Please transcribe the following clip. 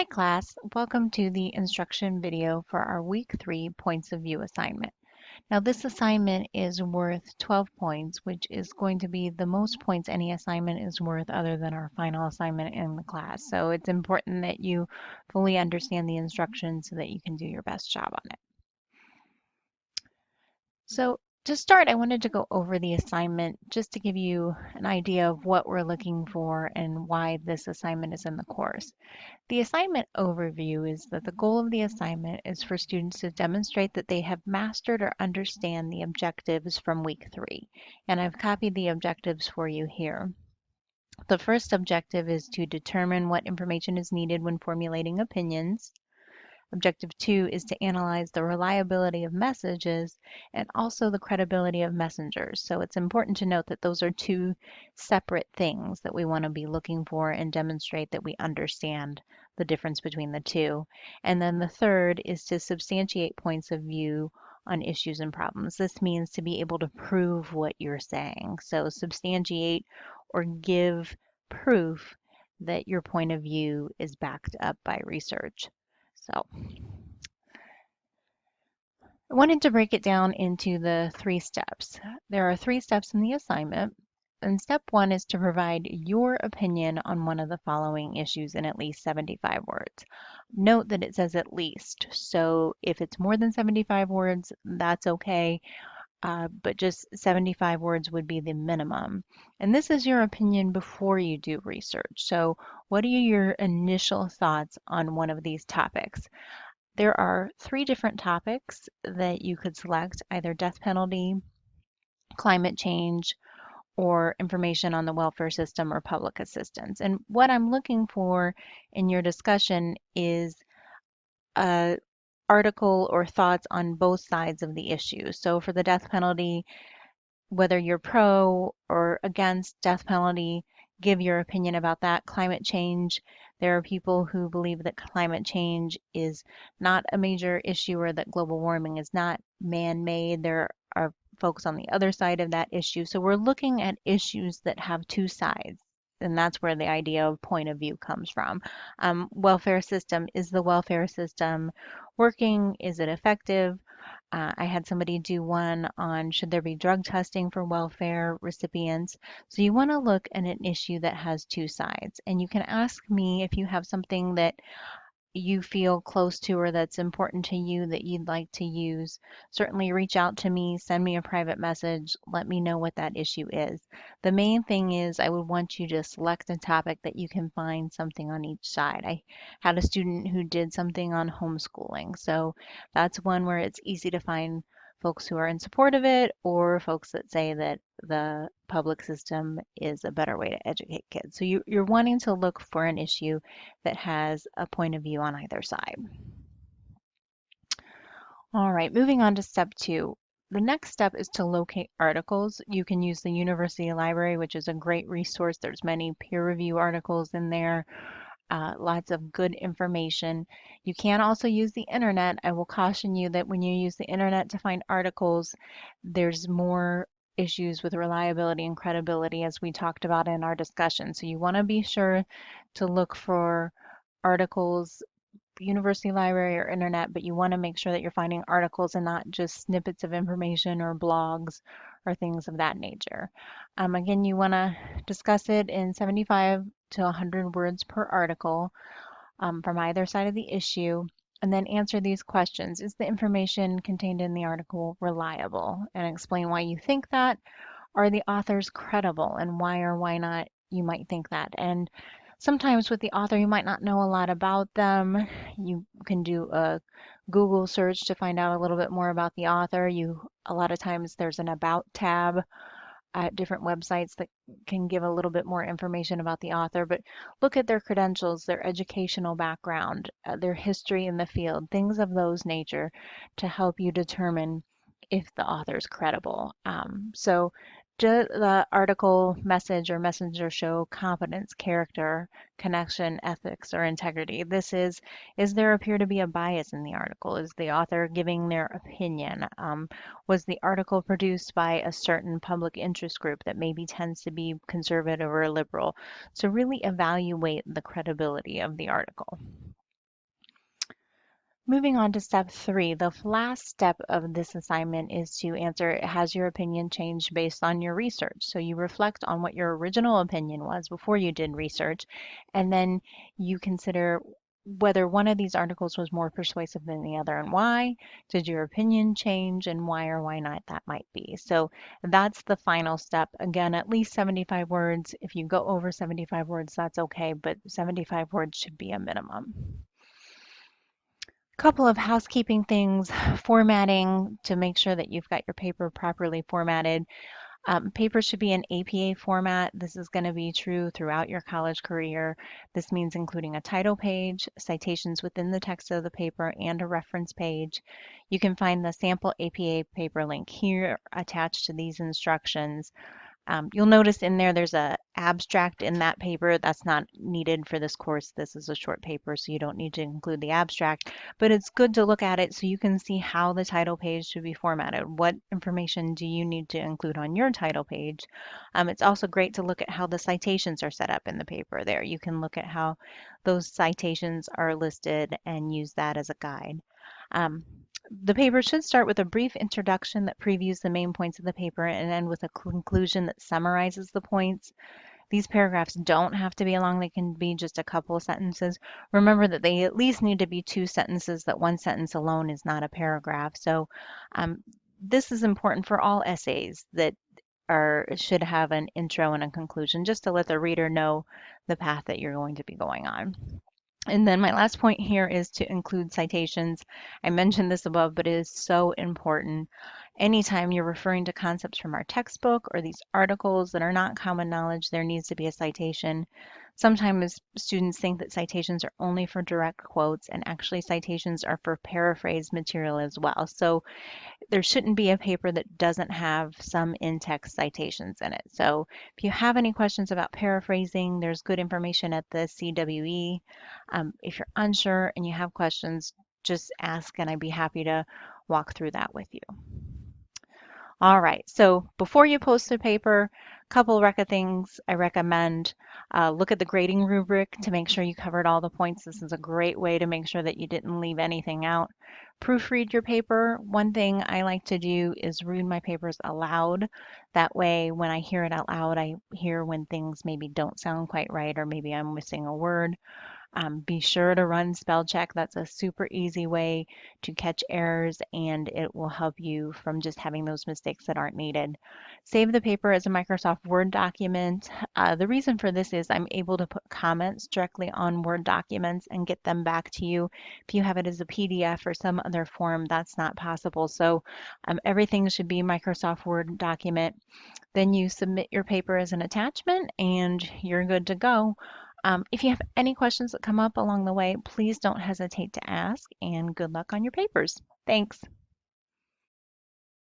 Hi class, welcome to the instruction video for our week 3 points of view assignment. Now this assignment is worth 12 points, which is going to be the most points any assignment is worth other than our final assignment in the class. So it's important that you fully understand the instructions so that you can do your best job on it. So to start, I wanted to go over the assignment just to give you an idea of what we're looking for and why this assignment is in the course. The assignment overview is that the goal of the assignment is for students to demonstrate that they have mastered or understand the objectives from week 3. And I've copied the objectives for you here. The first objective is to determine what information is needed when formulating opinions. Objective 2 is to analyze the reliability of messages and also the credibility of messengers. So it's important to note that those are two separate things that we want to be looking for and demonstrate that we understand the difference between the two. And then the third is to substantiate points of view on issues and problems. This means to be able to prove what you're saying. So substantiate or give proof that your point of view is backed up by research. So I wanted to break it down into the 3 steps. There are 3 steps in the assignment, and step 1 is to provide your opinion on one of the following issues in at least 75 words. Note that it says at least, so if it's more than 75 words, that's okay, but just 75 words would be the minimum. And this is your opinion before you do research. So what are your initial thoughts on one of these topics? There are 3 different topics that you could select, either death penalty, climate change, or information on the welfare system or public assistance. And what I'm looking for in your discussion is a article or thoughts on both sides of the issue. So for the death penalty, whether you're pro or against death penalty, give your opinion about that. Climate change, there are people who believe that climate change is not a major issue or that global warming is not man-made. There are folks on the other side of that issue. So we're looking at issues that have two sides. And that's where the idea of point of view comes from. Welfare system, is the welfare system working? Is it effective? I had somebody do one on should there be drug testing for welfare recipients. So you want to look at an issue that has two sides. And you can ask me if you have something that you feel close to or that's important to you that you'd like to use. Certainly reach out to me, send me a private message, let me know what that issue is. The main thing is I would want you to select a topic that you can find something on each side. I had a student who did something on homeschooling, so that's one where it's easy to find folks who are in support of it or folks that say that the public system is a better way to educate kids. So you're wanting to look for an issue that has a point of view on either side. All right, moving on to step 2. The next step is to locate articles. You can use the University Library, which is a great resource. There's many peer review articles in there, lots of good information. You can also use the internet. I will caution you that when you use the internet to find articles, there's more issues with reliability and credibility as we talked about in our discussion. So you want to be sure to look for articles, university library or internet, but you want to make sure that you're finding articles and not just snippets of information or blogs or things of that nature. Again, you want to discuss it in 75 to 100 words per article from either side of the issue, and then answer these questions. Is the information contained in the article reliable? And explain why you think that. Are the authors credible, and why or why not you might think that? And sometimes with the author, you might not know a lot about them. You can do a Google search to find out a little bit more about the author. A lot of times there's an about tab at different websites that can give a little bit more information about the author, but look at their credentials, their educational background, their history in the field, things of those nature to help you determine if the author is credible. So the article message or messenger show competence, character, connection, ethics, or integrity. Is there appear to be a bias in the article? Is the author giving their opinion? Was the article produced by a certain public interest group that maybe tends to be conservative or liberal? So really evaluate the credibility of the article. Moving on to step 3, the last step of this assignment is to answer, has your opinion changed based on your research? So you reflect on what your original opinion was before you did research, and then you consider whether one of these articles was more persuasive than the other and why. Did your opinion change, and why or why not that might be? So that's the final step. Again, at least 75 words. If you go over 75 words, that's okay, but 75 words should be a minimum. Couple of housekeeping things, formatting to make sure that you've got your paper properly formatted. Paper should be in APA format. This is going to be true throughout your college career. This means including a title page, citations within the text of the paper, and a reference page. You can find the sample APA paper link here attached to these instructions. You'll notice in there there's a abstract in that paper. That's not needed for this course. This is a short paper, so you don't need to include the abstract, but it's good to look at it so you can see how the title page should be formatted. What information do you need to include on your title page? It's also great to look at how the citations are set up in the paper there. You can look at how those citations are listed and use that as a guide. Um, the paper should start with a brief introduction that previews the main points of the paper and end with a conclusion that summarizes the points. These paragraphs don't have to be long, they can be just a couple of sentences. Remember that they at least need to be 2 sentences, that one sentence alone is not a paragraph. So this is important for all essays that should have an intro and a conclusion, just to let the reader know the path that you're going to be going on. And then my last point here is to include citations. I mentioned this above, but it is so important. Anytime you're referring to concepts from our textbook or these articles that are not common knowledge, there needs to be a citation. Sometimes students think that citations are only for direct quotes, and actually citations are for paraphrased material as well. So there shouldn't be a paper that doesn't have some in-text citations in it. So if you have any questions about paraphrasing, there's good information at the CWE. If you're unsure and you have questions, just ask and I'd be happy to walk through that with you. All right, so before you post a paper, couple things I recommend. Look at the grading rubric to make sure you covered all the points. This is a great way to make sure that you didn't leave anything out. Proofread your paper. One thing I like to do is read my papers aloud. That way, when I hear it out loud, I hear when things maybe don't sound quite right or maybe I'm missing a word. Be sure to run spell check. That's a super easy way to catch errors and it will help you from just having those mistakes that aren't needed. Save the paper as a Microsoft Word document. The reason for this is I'm able to put comments directly on Word documents and get them back to you. If you have it as a PDF or some other form, that's not possible. So everything should be Microsoft Word document. Then you submit your paper as an attachment and you're good to go. If you have any questions that come up along the way, please don't hesitate to ask and good luck on your papers. Thanks.